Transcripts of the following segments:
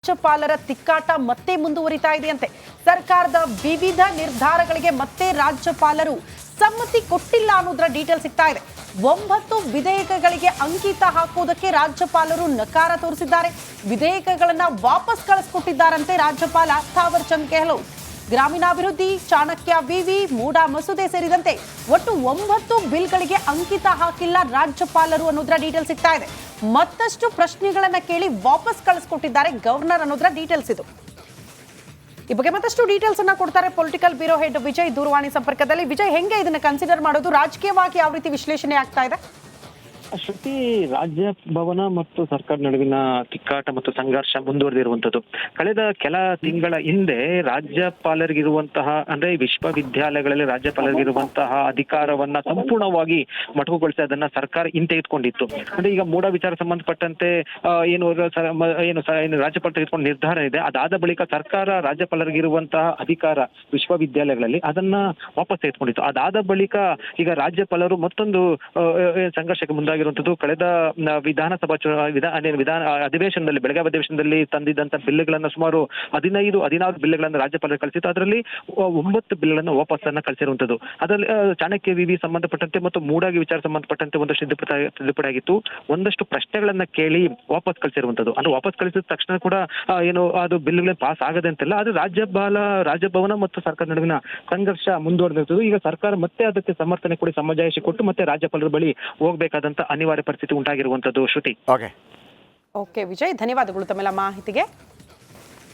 ರಾಜ್ಯಪಾಲರ ತಿಕ್ಕಾಟ ಮತ್ತೆ ಮುಂದುವರಿತಾ ಇದೆಯಂತೆ. ಸರ್ಕಾರದ ವಿವಿಧ ನಿರ್ಧಾರಗಳಿಗೆ ಮತ್ತೆ ರಾಜ್ಯಪಾಲರು ಸಮ್ಮತಿ ಕೊಟ್ಟಿಲ್ಲ ಅನ್ನೋದರ ಡೀಟೇಲ್ ಸಿಗ್ತಾ ಇದೆ. 9 ವಿಧೇಯಕಗಳಿಗೆ ಅಂಕಿತ ಹಾಕುವುದಕ್ಕೆ ರಾಜ್ಯಪಾಲರು ನಕಾರ ತೋರಿಸಿದ್ದಾರೆ. ವಿಧೇಯಕಗಳನ್ನ ವಾಪಸ್ ಕಳಿಸಿಕೊಟ್ಟಿದ್ದಾರಂತೆ ರಾಜ್ಯಪಾಲ ಥಾವರ್ ಚಂದ್ ಗೆಹ್ಲೋಟ್. ಗ್ರಾಮೀಣಾಭಿವೃದ್ಧಿ, ಚಾಣಕ್ಯ ವಿವಿ, ಮೂಡಾ ಮಸೂದೆ ಸೇರಿದಂತೆ ಒಟ್ಟು 9 ಬಿಲ್ಗಳಿಗೆ ಅಂಕಿತ ಹಾಕಿಲ್ಲ ರಾಜ್ಯಪಾಲರು ಅನ್ನೋದರ ಡೀಟೇಲ್ ಸಿಗ್ತಾ ಇದೆ. ಮತ್ತಷ್ಟು ಪ್ರಶ್ನೆಗಳನ್ನ ಕೇಳಿ ವಾಪಸ್ ಕಳಿಸಿಕೊಟ್ಟಿದ್ದಾರೆ ಗವರ್ನರ್ ಅನ್ನೋದರ ಡೀಟೇಲ್ಸ್ ಇದು. ಈ ಬಗ್ಗೆ ಮತ್ತಷ್ಟು ಡೀಟೇಲ್ಸ್ ಅನ್ನ ಕೊಡ್ತಾರೆ ಪೊಲಿಟಿಕಲ್ ಬ್ಯೂರೋ ಹೆಡ್ ವಿಜಯ್ ದೂರವಾಣಿ ಸಂಪರ್ಕದಲ್ಲಿ. ವಿಜಯ್, ಹೆಂಗೆ ಇದನ್ನ ಕನ್ಸಿಡರ್ ಮಾಡೋದು? ರಾಜಕೀಯವಾಗಿ ಯಾವ ರೀತಿ ವಿಶ್ಲೇಷಣೆ ಆಗ್ತಾ ಇದೆ? ಶ್ರುತಿ, ರಾಜ್ಯ ಭವನ ಮತ್ತು ಸರ್ಕಾರ ನಡುವಿನ ತಿಕ್ಕಾಟ ಮತ್ತು ಸಂಘರ್ಷ ಮುಂದುವರೆದಿರುವಂತದ್ದು. ಕಳೆದ ಕೆಲ ತಿಂಗಳ ಹಿಂದೆ ರಾಜ್ಯಪಾಲರಿಗಿರುವಂತಹ ಅಂದ್ರೆ ವಿಶ್ವವಿದ್ಯಾಲಯಗಳಲ್ಲಿ ರಾಜ್ಯಪಾಲರಿಗಿರುವಂತಹ ಅಧಿಕಾರವನ್ನ ಸಂಪೂರ್ಣವಾಗಿ ಮೊಟಕುಗೊಳಿಸಿ ಅದನ್ನ ಸರ್ಕಾರ ಹಿಂತೆಗೆದುಕೊಂಡಿತ್ತು. ಅಂದ್ರೆ ಈಗ ಮೂಡ ವಿಚಾರ ಸಂಬಂಧಪಟ್ಟಂತೆ ಏನು ರಾಜ್ಯಪಾಲ ತೆಗೆದುಕೊಂಡ ನಿರ್ಧಾರ ಇದೆ. ಅದಾದ ಬಳಿಕ ಸರ್ಕಾರ ರಾಜ್ಯಪಾಲರಿಗಿರುವಂತಹ ಅಧಿಕಾರ ವಿಶ್ವವಿದ್ಯಾಲಯಗಳಲ್ಲಿ ಅದನ್ನ ವಾಪಸ್ ತೆಗೆದುಕೊಂಡಿತ್ತು. ಅದಾದ ಬಳಿಕ ಈಗ ರಾಜ್ಯಪಾಲರು ಮತ್ತೊಂದು ಸಂಘರ್ಷಕ್ಕೆ ಮುಂದಾಗಿ ಕಳೆದ ವಿಧಾನಸಭಾ ಅಧಿವೇಶನದಲ್ಲಿ, ಬೆಳಗಾವಿ ಅಧಿವೇಶನದಲ್ಲಿ ತಂದಿದ್ದಂತ ಬಿಲ್ಗಳನ್ನ ಸುಮಾರು 16 ಬಿಲ್ಗಳನ್ನ ರಾಜ್ಯಪಾಲರು ಕಳಿಸಿತ್ತು. ಅದರಲ್ಲಿ 9 ಬಿಲ್ಗಳನ್ನ ವಾಪಸ್ ಕಳಿಸಿರುವಂತದ್ದು. ಅದರಲ್ಲಿ ಚಾಣಕ್ಯ ವಿವಿ ಸಂಬಂಧಪಟ್ಟಂತೆ ಮತ್ತು ಮೂಡಾಗಿ ವಿಚಾರ ಸಂಬಂಧಪಟ್ಟಂತೆ ಒಂದಷ್ಟು ತಿದ್ದುಪಡಿ ಆಗಿತ್ತು. ಒಂದಷ್ಟು ಪ್ರಶ್ನೆಗಳನ್ನ ಕೇಳಿ ವಾಪಸ್ ಕಳಿಸಿರುವಂತದ್ದು. ಅಂದ್ರೆ ವಾಪಸ್ ಕಳಿಸಿದ ತಕ್ಷಣ ಕೂಡ ಅದು ಬಿಲ್ಗಳೇ ಪಾಸ್ ಆಗದೆ ಅಂತೆಲ್ಲ. ಆದ್ರೆ ರಾಜ್ಯಭವನ ಮತ್ತು ಸರ್ಕಾರ ನಡುವಿನ ಸಂಘರ್ಷ ಮುಂದುವರೆದಿರುತ್ತದೆ. ಈಗ ಸರ್ಕಾರ ಮತ್ತೆ ಅದಕ್ಕೆ ಸಮರ್ಥನೆ ಕೊಡಿ, ಸಮಜಾಯಿಷಿ ಕೊಟ್ಟು ಮತ್ತೆ ರಾಜ್ಯಪಾಲರ ಬಳಿ ಹೋಗ್ಬೇಕಾದಂತ ಅನಿವಾರ್ಯ ಪರಿಸ್ಥಿತಿ ಉಂಟಾಗಿರುವಂತದ್ದು. ಶ್ರುತಿ. ಓಕೆ ವಿಜಯ್, ಧನ್ಯವಾದಗಳು ತಮ್ಮೆಲ್ಲ ಮಾಹಿತಿಗೆ.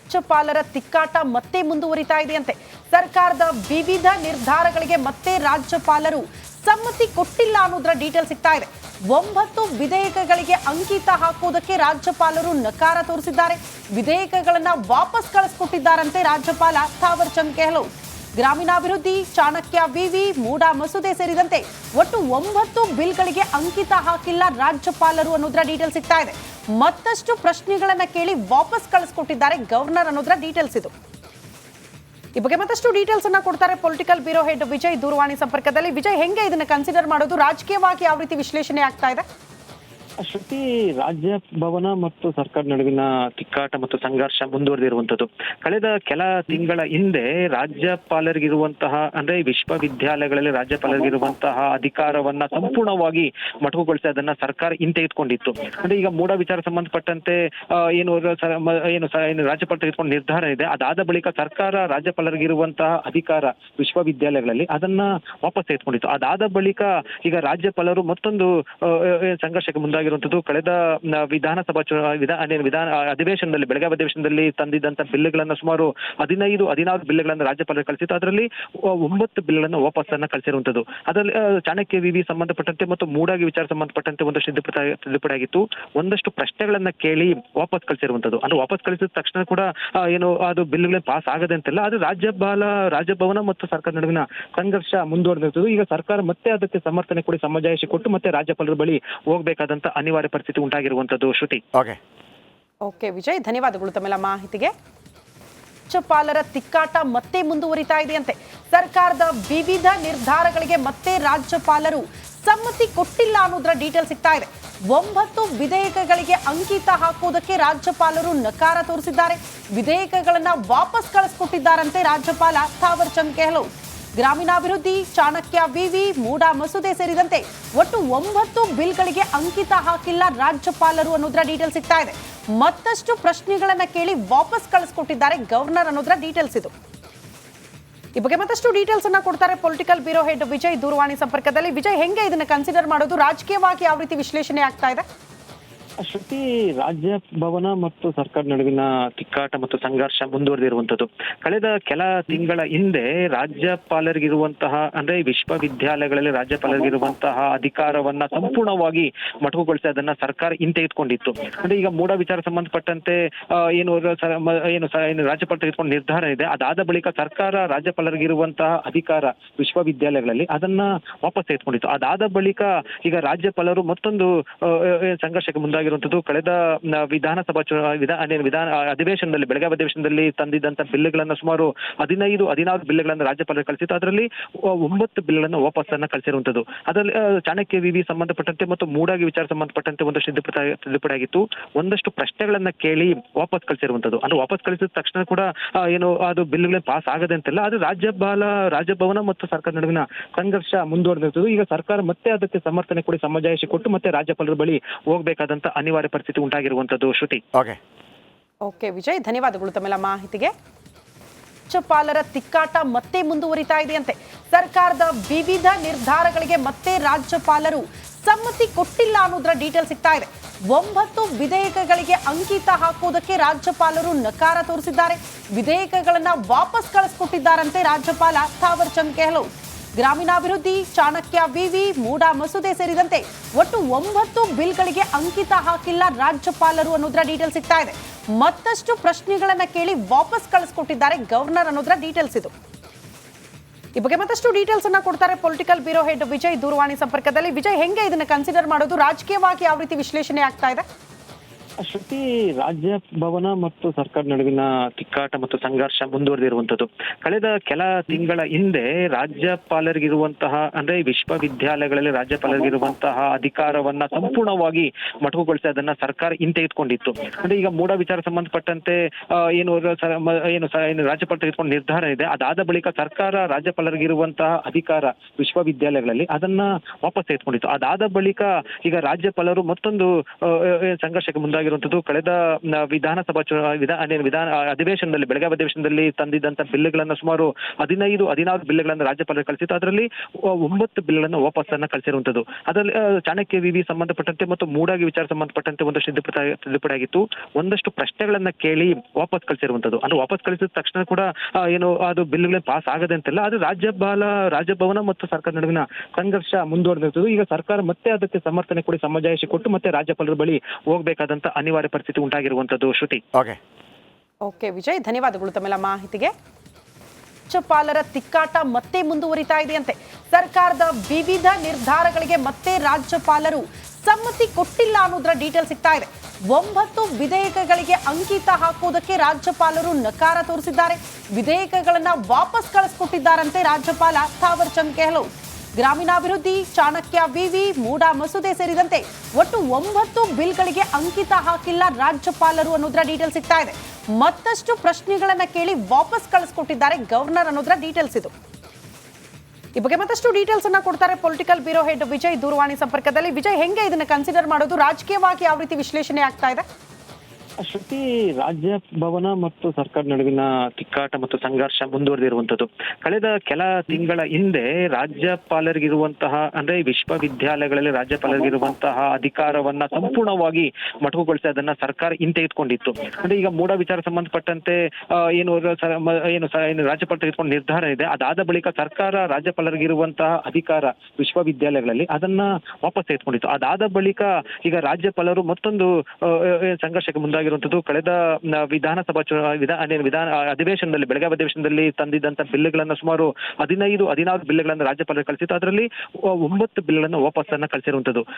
ರಾಜ್ಯಪಾಲರ ತಿಕ್ಕಾಟ ಮತ್ತೆ ಮುಂದುವರಿತಾ ಇದೆಯಂತೆ. ಸರ್ಕಾರದ ವಿವಿಧ ನಿರ್ಧಾರಗಳಿಗೆ ಮತ್ತೆ ರಾಜ್ಯಪಾಲರು ಸಮ್ಮತಿ ಕೊಟ್ಟಿಲ್ಲ ಅನ್ನೋದರ ಡೀಟೇಲ್ ಸಿಗ್ತಾ ಇದೆ. 9 ವಿಧೇಯಕಗಳಿಗೆ ಅಂಕಿತ ಹಾಕುವುದಕ್ಕೆ ರಾಜ್ಯಪಾಲರು ನಕಾರ ತೋರಿಸಿದ್ದಾರೆ. ವಿಧೇಯಕಗಳನ್ನ ವಾಪಸ್ ಕಳಿಸಿಕೊಟ್ಟಿದ್ದಾರಂತೆ ರಾಜ್ಯಪಾಲ ಥಾವರ್ ಚಂದ್ ಗೆಹ್ಲೋಟ್. ಗ್ರಾಮೀಣಾಭಿವೃದ್ಧಿ, ಚಾಣಕ್ಯ ವಿವಿ, ಮೂಡಾ ಮಸೂದೆ ಸೇರಿದಂತೆ ಒಟ್ಟು 9 ಬಿಲ್ಗಳಿಗೆ ಅಂಕಿತ ಹಾಕಿಲ್ಲ ರಾಜ್ಯಪಾಲರು ಅನ್ನೋದರ ಡೀಟೇಲ್ ಸಿಗ್ತಾ ಇದೆ. ಮತ್ತಷ್ಟು ಪ್ರಶ್ನೆಗಳನ್ನ ಕೇಳಿ ವಾಪಸ್ ಕಳಿಸಿಕೊಟ್ಟಿದ್ದಾರೆ ಗವರ್ನರ್ ಅನ್ನೋದರ ಡೀಟೇಲ್ಸ್ ಇದು. ಈ ಬಗ್ಗೆ ಮತ್ತಷ್ಟು ಡೀಟೇಲ್ಸ್ ಅನ್ನ ಕೊಡ್ತಾರೆ ಪೊಲಿಟಿಕಲ್ ಬ್ಯೂರೋ ಹೆಡ್ ವಿಜಯ್ ದೂರವಾಣಿ ಸಂಪರ್ಕದಲ್ಲಿ. ವಿಜಯ್, ಹೆಂಗೆ ಇದನ್ನ ಕನ್ಸಿಡರ್ ಮಾಡೋದು? ರಾಜಕೀಯವಾಗಿ ಯಾವ ರೀತಿ ವಿಶ್ಲೇಷಣೆ ಆಗ್ತಾ ಇದೆ? ಶ್ರುತಿ, ರಾಜ್ಯ ಭವನ ಮತ್ತು ಸರ್ಕಾರ ನಡುವಿನ ತಿಕ್ಕಾಟ ಮತ್ತು ಸಂಘರ್ಷ ಮುಂದುವರೆದಿರುವಂತದ್ದು. ಕಳೆದ ಕೆಲ ತಿಂಗಳ ಹಿಂದೆ ರಾಜ್ಯಪಾಲರಿಗಿರುವಂತಹ ಅಂದ್ರೆ ವಿಶ್ವವಿದ್ಯಾಲಯಗಳಲ್ಲಿ ರಾಜ್ಯಪಾಲರಿಗಿರುವಂತಹ ಅಧಿಕಾರವನ್ನ ಸಂಪೂರ್ಣವಾಗಿ ಮೊಟಕುಗೊಳಿಸಿ ಅದನ್ನ ಸರ್ಕಾರ ಹಿಂತೆಗೆದುಕೊಂಡಿತ್ತು. ಅಂದ್ರೆ ಈಗ ಮೂಡ ವಿಚಾರ ಸಂಬಂಧಪಟ್ಟಂತೆ ರಾಜ್ಯಪಾಲ ತೆಗೆದುಕೊಂಡ ನಿರ್ಧಾರ ಇದೆ. ಅದಾದ ಬಳಿಕ ಸರ್ಕಾರ ರಾಜ್ಯಪಾಲರಿಗಿರುವಂತಹ ಅಧಿಕಾರ ವಿಶ್ವವಿದ್ಯಾಲಯಗಳಲ್ಲಿ ಅದನ್ನ ವಾಪಸ್ ತೆಗೆದುಕೊಂಡಿತ್ತು. ಅದಾದ ಬಳಿಕ ಈಗ ರಾಜ್ಯಪಾಲರು ಮತ್ತೊಂದು ಸಂಘರ್ಷಕ್ಕೆ ಮುಂದಾಗಿ ಕಳೆದ ವಿಧಾನಸಭಾ ಅಧಿವೇಶನದಲ್ಲಿ, ಬೆಳಗಾವಿ ಅಧಿವೇಶನದಲ್ಲಿ ತಂದಿದ್ದಂತ ಬಿಲ್ಗಳನ್ನ ಸುಮಾರು 16 ಬಿಲ್ಗಳನ್ನ ರಾಜ್ಯಪಾಲರು ಕಳಿಸಿತ್ತು. ಅದರಲ್ಲಿ 9 ಬಿಲ್ಗಳನ್ನ ವಾಪಸ್ ಕಳಿಸಿರುವಂತದ್ದು. ಅದರಲ್ಲಿ ಚಾಣಕ್ಯ ವಿವಿ ಸಂಬಂಧಪಟ್ಟಂತೆ ಮತ್ತು ಮೂಡಾಗಿ ವಿಚಾರ ಸಂಬಂಧಪಟ್ಟಂತೆ ಒಂದಷ್ಟು ತಿದ್ದುಪಡಿ ಆಗಿತ್ತು. ಒಂದಷ್ಟು ಪ್ರಶ್ನೆಗಳನ್ನ ಕೇಳಿ ವಾಪಸ್ ಕಳಿಸಿರುವಂತದ್ದು. ಅಂದ್ರೆ ವಾಪಸ್ ಕಳಿಸಿದ ತಕ್ಷಣ ಕೂಡ ಅದು ಬಿಲ್ಗಳೇ ಪಾಸ್ ಆಗದೆ ಅಂತೆಲ್ಲ. ಆದ್ರೆ ರಾಜ್ಯಭವನ ಮತ್ತು ಸರ್ಕಾರ ನಡುವಿನ ಸಂಘರ್ಷ ಮುಂದುವರೆದಿರುತ್ತದೆ. ಈಗ ಸರ್ಕಾರ ಮತ್ತೆ ಅದಕ್ಕೆ ಸಮರ್ಥನೆ ಕೊಡಿ, ಸಮಜಾಯಿಷಿ ಕೊಟ್ಟು ಮತ್ತೆ ರಾಜ್ಯಪಾಲರ ಬಳಿ ಹೋಗ್ಬೇಕಾದಂತ ಅನಿವಾರ್ಯ ಪರಿಸ್ಥಿತಿ ಉಂಟಾಗಿರುವಂತದ್ದು. ಶ್ರುತಿ. ಓಕೆ ವಿಜಯ್, ಧನ್ಯವಾದಗಳು ತಮ್ಮೆಲ್ಲ ಮಾಹಿತಿಗೆ. ರಾಜ್ಯಪಾಲರ ತಿಕ್ಕಾಟ ಮತ್ತೆ ಮುಂದುವರಿತಾ ಇದೆಯಂತೆ. ಸರ್ಕಾರದ ವಿವಿಧ ನಿರ್ಧಾರಗಳಿಗೆ ಮತ್ತೆ ರಾಜ್ಯಪಾಲರು ಸಮ್ಮತಿ ಕೊಟ್ಟಿಲ್ಲ ಅನ್ನೋದರ ಡೀಟೇಲ್ ಸಿಗ್ತಾ ಇದೆ. 9 ವಿಧೇಯಕಗಳಿಗೆ ಅಂಕಿತ ಹಾಕುವುದಕ್ಕೆ ರಾಜ್ಯಪಾಲರು ನಕಾರ ತೋರಿಸಿದ್ದಾರೆ. ವಿಧೇಯಕಗಳನ್ನ ವಾಪಸ್ ಕಳಿಸಿಕೊಟ್ಟಿದ್ದಾರಂತೆ ರಾಜ್ಯಪಾಲ ಥಾವರ್ ಚಂದ್ ಗೆಹ್ಲೋಟ್. ಗ್ರಾಮೀಣಾಭಿವೃದ್ಧಿ, ಚಾಣಕ್ಯ ವಿವಿ, ಮೂಡಾ ಮಸೂದೆ ಸೇರಿದಂತೆ ಒಟ್ಟು 9 ಬಿಲ್ಗಳಿಗೆ ಅಂಕಿತ ಹಾಕಿಲ್ಲ ರಾಜ್ಯಪಾಲರು ಅನ್ನೋದರ ಡೀಟೇಲ್ ಸಿಗ್ತಾ ಇದೆ. ಮತ್ತಷ್ಟು ಪ್ರಶ್ನೆಗಳನ್ನ ಕೇಳಿ ವಾಪಸ್ ಕಳಿಸಿಕೊಟ್ಟಿದ್ದಾರೆ ಗವರ್ನರ್ ಅನ್ನೋದರ ಡೀಟೇಲ್ಸ್ ಇದು. ಈ ಬಗ್ಗೆ ಮತ್ತಷ್ಟು ಡೀಟೇಲ್ಸ್ ಅನ್ನ ಕೊಡ್ತಾರೆ ಪೊಲಿಟಿಕಲ್ ಬ್ಯೂರೋ ಹೆಡ್ ವಿಜಯ್ ದೂರವಾಣಿ ಸಂಪರ್ಕದಲ್ಲಿ. ವಿಜಯ್, ಹೆಂಗೆ ಇದನ್ನ ಕನ್ಸಿಡರ್ ಮಾಡೋದು? ರಾಜಕೀಯವಾಗಿ ಯಾವ ರೀತಿ ವಿಶ್ಲೇಷಣೆ ಆಗ್ತಾ ಇದೆ? ಶ್ರುತಿ, ರಾಜ್ಯ ಭವನ ಮತ್ತು ಸರ್ಕಾರ ನಡುವಿನ ತಿಕ್ಕಾಟ ಮತ್ತು ಸಂಘರ್ಷ ಮುಂದುವರೆದಿರುವಂತದ್ದು. ಕಳೆದ ಕೆಲ ತಿಂಗಳ ಹಿಂದೆ ರಾಜ್ಯಪಾಲರಿಗಿರುವಂತಹ ಅಂದ್ರೆ ವಿಶ್ವವಿದ್ಯಾಲಯಗಳಲ್ಲಿ ರಾಜ್ಯಪಾಲರಿಗಿರುವಂತಹ ಅಧಿಕಾರವನ್ನ ಸಂಪೂರ್ಣವಾಗಿ ಮೊಟಕುಗೊಳಿಸಿ ಅದನ್ನ ಸರ್ಕಾರ ಹಿಂತೆಗೆದುಕೊಂಡಿತ್ತು. ಅಂದ್ರೆ ಈಗ ಮೂಡ ವಿಚಾರ ಸಂಬಂಧಪಟ್ಟಂತೆ ರಾಜ್ಯಪಾಲ ತೆಗೆದುಕೊಂಡ ನಿರ್ಧಾರ ಇದೆ. ಅದಾದ ಬಳಿಕ ಸರ್ಕಾರ ರಾಜ್ಯಪಾಲರಿಗಿರುವಂತಹ ಅಧಿಕಾರ ವಿಶ್ವವಿದ್ಯಾಲಯಗಳಲ್ಲಿ ಅದನ್ನ ವಾಪಸ್ ತೆಗೆದುಕೊಂಡಿತ್ತು. ಅದಾದ ಬಳಿಕ ಈಗ ರಾಜ್ಯಪಾಲರು ಮತ್ತೊಂದು ಸಂಘರ್ಷಕ್ಕೆ ಮುಂದಾಗಿ ಮುಂದಾಗಿರುವಂತದ್ದು ಕಳೆದ ವಿಧಾನಸಭಾ ವಿಧಾನ ಅಧಿವೇಶನದಲ್ಲಿ ಬೆಳಗಾವಿ ಅಧಿವೇಶನದಲ್ಲಿ ತಂದಿದ್ದಂತ ಬಿಲ್ಗಳನ್ನ ಸುಮಾರು 16 ಬಿಲ್ಗಳನ್ನ ರಾಜ್ಯಪಾಲರು ಕಳಿಸಿತ್ತು. ಅದರಲ್ಲಿ 9 ಬಿಲ್ಗಳನ್ನ ವಾಪಸ್ಸನ್ನ ಕಳಿಸಿರುವಂತದ್ದು. ಅದರಲ್ಲಿ ಚಾಣಕ್ಯ ವಿವಿ ಸಂಬಂಧಪಟ್ಟಂತೆ ಮತ್ತು ಮೂಡಾಗಿ ವಿಚಾರ ಸಂಬಂಧಪಟ್ಟಂತೆ ಒಂದಷ್ಟು ತಿದ್ದುಪಡಿ ಆಗಿತ್ತು. ಒಂದಷ್ಟು ಪ್ರಶ್ನೆಗಳನ್ನ ಕೇಳಿ ವಾಪಸ್ ಕಳಿಸಿರುವಂತದ್ದು. ಅಂದ್ರೆ ವಾಪಸ್ ಕಳಿಸಿದ ತಕ್ಷಣ ಕೂಡ ಏನು ಅದು ಬಿಲ್ಗಳೇ ಪಾಸ್ ಆಗದೆ ಅಂತೆಲ್ಲ, ಆದ್ರೆ ರಾಜಭವನ ಮತ್ತು ಸರ್ಕಾರ ನಡುವಿನ ಸಂಘರ್ಷ ಮುಂದುವರೆದಿರುತ್ತದೆ. ಈಗ ಸರ್ಕಾರ ಮತ್ತೆ ಅದಕ್ಕೆ ಸಮರ್ಥನೆ ಕೊಡಿ, ಸಮಜಾಯಿಷಿ ಕೊಟ್ಟು ಮತ್ತೆ ರಾಜ್ಯಪಾಲರ ಬಳಿ ಹೋಗಬೇಕಾದಂತ ಅನಿವಾರ್ಯ ಪರಿಸ್ಥಿತಿ ಉಂಟಾಗಿರುವಂತದ್ದು. ಶ್ರುತಿ. ಓಕೆ ವಿಜಯ್, ಧನ್ಯವಾದಗಳು ತಮ್ಮೆಲ್ಲ ಮಾಹಿತಿಗೆ. ರಾಜ್ಯಪಾಲರ ತಿಕ್ಕಾಟ ಮತ್ತೆ ಮುಂದುವರಿತಾ ಇದೆಯಂತೆ. ಸರ್ಕಾರದ ವಿವಿಧ ನಿರ್ಧಾರಗಳಿಗೆ ಮತ್ತೆ ರಾಜ್ಯಪಾಲರು ಸಮ್ಮತಿ ಕೊಟ್ಟಿಲ್ಲ ಅನ್ನೋದ್ರ ಡೀಟೇಲ್ ಸಿಗ್ತಾ ಇದೆ. 9 ವಿಧೇಯಕಗಳಿಗೆ ಅಂಕಿತ ಹಾಕುವುದಕ್ಕೆ ರಾಜ್ಯಪಾಲರು ನಕಾರ ತೋರಿಸಿದ್ದಾರೆ. ವಿಧೇಯಕಗಳನ್ನ ವಾಪಸ್ ಕಳಿಸ್ಕೊಟ್ಟಿದ್ದಾರಂತೆ ರಾಜ್ಯಪಾಲ ಥಾವರ್ ಚಂದ್ ಗೆಹ್ಲೋಟ್. ಗ್ರಾಮೀಣಾಭಿವೃದ್ಧಿ, ಚಾಣಕ್ಯ ವಿವಿ, ಮೂಡಾ ಮಸೂದೆ ಸೇರಿದಂತೆ ಒಟ್ಟು 9 ಬಿಲ್ಗಳಿಗೆ ಅಂಕಿತ ಹಾಕಿಲ್ಲ ರಾಜ್ಯಪಾಲರು ಅನ್ನೋದ್ರ ಡೀಟೇಲ್ ಸಿಗ್ತಾ ಇದೆ. ಮತ್ತಷ್ಟು ಪ್ರಶ್ನೆಗಳನ್ನ ಕೇಳಿ ವಾಪಸ್ ಕಳಿಸ್ಕೊಟ್ಟಿದ್ದಾರೆ ಗವರ್ನರ್ ಅನ್ನೋದ್ರ ಡೀಟೇಲ್ಸ್ ಇದು. ಈ ಬಗ್ಗೆ ಮತ್ತಷ್ಟು ಡೀಟೇಲ್ಸ್ ಅನ್ನ ಕೊಡ್ತಾರೆ ಪೊಲಿಟಿಕಲ್ ಬ್ಯೂರೋ ಹೆಡ್ ವಿಜಯ್ ದೂರವಾಣಿ ಸಂಪರ್ಕದಲ್ಲಿ. ವಿಜಯ್, ಹೆಂಗೆ ಇದನ್ನ ಕನ್ಸಿಡರ್ ಮಾಡೋದು? ರಾಜಕೀಯವಾಗಿ ಯಾವ ರೀತಿ ವಿಶ್ಲೇಷಣೆ ಆಗ್ತಾ ಇದೆ? ಶ್ರುತಿ, ರಾಜ್ಯ ಭವನ ಮತ್ತು ಸರ್ಕಾರ ನಡುವಿನ ತಿಕ್ಕಾಟ ಮತ್ತು ಸಂಘರ್ಷ ಮುಂದುವರೆದಿರುವಂತದ್ದು. ಕಳೆದ ಕೆಲ ತಿಂಗಳ ಹಿಂದೆ ರಾಜ್ಯಪಾಲರಿಗಿರುವಂತಹ ಅಂದ್ರೆ ವಿಶ್ವವಿದ್ಯಾಲಯಗಳಲ್ಲಿ ರಾಜ್ಯಪಾಲರಿಗಿರುವಂತಹ ಅಧಿಕಾರವನ್ನ ಸಂಪೂರ್ಣವಾಗಿ ಮೊಟಕುಗೊಳಿಸಿ ಅದನ್ನ ಸರ್ಕಾರ ಹಿಂತೆಗೆದುಕೊಂಡಿತ್ತು. ಅಂದ್ರೆ ಈಗ ಮೂಡ ವಿಚಾರ ಸಂಬಂಧಪಟ್ಟಂತೆ ಏನು ರಾಜ್ಯಪಾಲ ತೆಗೆದುಕೊಂಡ ನಿರ್ಧಾರ ಇದೆ. ಅದಾದ ಬಳಿಕ ಸರ್ಕಾರ ರಾಜ್ಯಪಾಲರಿಗಿರುವಂತಹ ಅಧಿಕಾರ ವಿಶ್ವವಿದ್ಯಾಲಯಗಳಲ್ಲಿ ಅದನ್ನ ವಾಪಸ್ ತೆಗೆದುಕೊಂಡಿತ್ತು. ಅದಾದ ಬಳಿಕ ಈಗ ರಾಜ್ಯಪಾಲರು ಮತ್ತೊಂದು ಸಂಘರ್ಷಕ್ಕೆ ಮುಂದಾಗಿರುವಂತದ್ದು. ಕಳೆದ ವಿಧಾನಸಭಾ ಅಧಿವೇಶನದಲ್ಲಿ ಬೆಳಗಾವಿ ಅಧಿವೇಶನದಲ್ಲಿ ತಂದಿದ್ದಂತ ಬಿಲ್ಗಳನ್ನ ಸುಮಾರು 16 ಬಿಲ್ಗಳನ್ನ ರಾಜ್ಯಪಾಲರು ಕಳಿಸಿತ್ತು. ಅದರಲ್ಲಿ 9 ಬಿಲ್ಗಳನ್ನ ವಾಪಸ್ಸನ್ನ ಕಳಿಸಿರುವಂತದ್ದು. ಅದರಲ್ಲಿ ಚಾಣಕ್ಯ ವಿವಿ ಸಂಬಂಧಪಟ್ಟಂತೆ ಮತ್ತು ಮೂಡಾಗಿ ವಿಚಾರ ಸಂಬಂಧಪಟ್ಟಂತೆ ಒಂದಷ್ಟು ತಿದ್ದುಪಡಿ ಆಗಿತ್ತು. ಒಂದಷ್ಟು ಪ್ರಶ್ನೆಗಳನ್ನ ಕೇಳಿ ವಾಪಸ್ ಕಳಿಸಿರುವಂತದ್ದು. ಅಂದ್ರೆ ವಾಪಸ್ ಕಳಿಸಿದ ತಕ್ಷಣ ಕೂಡ ಏನು ಅದು ಬಿಲ್ಗಳೇ ಪಾಸ್ ಆಗದೆ ಅಂತೆಲ್ಲ, ಆದ್ರೆ ರಾಜಭವನ ಮತ್ತು ಸರ್ಕಾರ ನಡುವಿನ ಸಂಘರ್ಷ ಮುಂದುವರೆದಿರುತ್ತದೆ. ಈಗ ಸರ್ಕಾರ ಮತ್ತೆ ಅದಕ್ಕೆ ಸಮರ್ಥನೆ ಕೊಡಿ, ಸಮಜಾಯಿಷಿ ಕೊಟ್ಟು ಮತ್ತೆ ರಾಜ್ಯಪಾಲರ ಬಳಿ ಹೋಗಬೇಕಾದಂತ ಅನಿವಾರ್ಯ ಪರಿಸ್ಥಿತಿ ಉಂಟಾಗಿರುವಂತದ್ದು. ಶ್ರುತಿ. ಓಕೆ ವಿಜಯ್, ಧನ್ಯವಾದಗಳು ತಮ್ಮೆಲ್ಲ ಮಾಹಿತಿಗೆ. ರಾಜ್ಯಪಾಲರ ತಿಕ್ಕಾಟ ಮತ್ತೆ ಮುಂದುವರಿತಾ ಇದೆಯಂತೆ. ಸರ್ಕಾರದ ವಿವಿಧ ನಿರ್ಧಾರಗಳಿಗೆ ಮತ್ತೆ ರಾಜ್ಯಪಾಲರು ಸಮ್ಮತಿ ಕೊಟ್ಟಿಲ್ಲ ಅನ್ನೋದ್ರ ಡೀಟೇಲ್ ಸಿಗ್ತಾ ಇದೆ. 9 ವಿಧೇಯಕಗಳಿಗೆ ಅಂಕಿತ ಹಾಕುವುದಕ್ಕೆ ರಾಜ್ಯಪಾಲರು ನಕಾರ ತೋರಿಸಿದ್ದಾರೆ. ವಿಧೇಯಕಗಳನ್ನ ವಾಪಸ್ ಕಳಿಸ್ಕೊಟ್ಟಿದ್ದಾರಂತೆ ರಾಜ್ಯಪಾಲ ಥಾವರ್ ಚಂದ್ ಗೆಹ್ಲೋಟ್. ಗ್ರಾಮೀಣಾಭಿವೃದ್ಧಿ, ಚಾಣಕ್ಯ ವಿವಿ, ಮೂಡಾ ಮಸೂದೆ ಸೇರಿದಂತೆ ಒಟ್ಟು 9 ಬಿಲ್ಗಳಿಗೆ ಅಂಕಿತ ಹಾಕಿಲ್ಲ ರಾಜ್ಯಪಾಲರು ಅನ್ನೋದ್ರ ಡೀಟೇಲ್ ಸಿಗ್ತಾ ಇದೆ. ಮತ್ತಷ್ಟು ಪ್ರಶ್ನೆಗಳನ್ನ ಕೇಳಿ ವಾಪಸ್ ಕಳಿಸ್ಕೊಟ್ಟಿದ್ದಾರೆ ಗವರ್ನರ್ ಅನ್ನೋದ್ರ ಡೀಟೇಲ್ಸ್ ಇದು. ಈ ಬಗ್ಗೆ ಮತ್ತಷ್ಟು ಡೀಟೇಲ್ಸ್ ಅನ್ನ ಕೊಡ್ತಾರೆ ಪೊಲಿಟಿಕಲ್ ಬ್ಯೂರೋ ಹೆಡ್ ವಿಜಯ್ ದೂರವಾಣಿ ಸಂಪರ್ಕದಲ್ಲಿ. ವಿಜಯ್, ಹೆಂಗೆ ಇದನ್ನ ಕನ್ಸಿಡರ್ ಮಾಡೋದು? ರಾಜಕೀಯವಾಗಿ ಯಾವ ರೀತಿ ವಿಶ್ಲೇಷಣೆ ಆಗ್ತಾ ಇದೆ? ಶ್ರುತಿ, ರಾಜ್ಯ ಭವನ ಮತ್ತು ಸರ್ಕಾರ ನಡುವಿನ ತಿಕ್ಕಾಟ ಮತ್ತು ಸಂಘರ್ಷ ಮುಂದುವರೆದಿರುವಂತದ್ದು. ಕಳೆದ ಕೆಲ ತಿಂಗಳ ಹಿಂದೆ ರಾಜ್ಯಪಾಲರಿಗಿರುವಂತಹ ಅಂದ್ರೆ ವಿಶ್ವವಿದ್ಯಾಲಯಗಳಲ್ಲಿ ರಾಜ್ಯಪಾಲರಿಗಿರುವಂತಹ ಅಧಿಕಾರವನ್ನ ಸಂಪೂರ್ಣವಾಗಿ ಮೊಟಕುಗೊಳಿಸಿ ಅದನ್ನ ಸರ್ಕಾರ ಹಿಂತೆಗೆದುಕೊಂಡಿತ್ತು. ಅಂದ್ರೆ ಈಗ ಮೂಡ ವಿಚಾರ ಸಂಬಂಧಪಟ್ಟಂತೆ ಏನು ರಾಜ್ಯಪಾಲ ತೆಗೆದುಕೊಂಡ ನಿರ್ಧಾರ ಇದೆ. ಅದಾದ ಬಳಿಕ ಸರ್ಕಾರ ರಾಜ್ಯಪಾಲರಿಗಿರುವಂತಹ ಅಧಿಕಾರ ವಿಶ್ವವಿದ್ಯಾಲಯಗಳಲ್ಲಿ ಅದನ್ನ ವಾಪಸ್ ತೆಗೆದುಕೊಂಡಿತ್ತು. ಅದಾದ ಬಳಿಕ ಈಗ ರಾಜ್ಯಪಾಲರು ಮತ್ತೊಂದು ಸಂಘರ್ಷಕ್ಕೆ ಮುಂದಾಗಿರುವಂತದ್ದು. ಕಳೆದ ವಿಧಾನಸಭಾ ಅಧಿವೇಶನದಲ್ಲಿ ಬೆಳಗಾವಿ ಅಧಿವೇಶನದಲ್ಲಿ ತಂದಿದ್ದಂತ ಬಿಲ್ಗಳನ್ನ ಸುಮಾರು 16 ಬಿಲ್ಗಳನ್ನ ರಾಜ್ಯಪಾಲರು ಕಳಿಸಿತ್ತು. ಅದರಲ್ಲಿ 9 ಬಿಲ್ಗಳನ್ನ ವಾಪಸ್ಸನ್ನ ಕಳಿಸಿರುವಂತದ್ದು.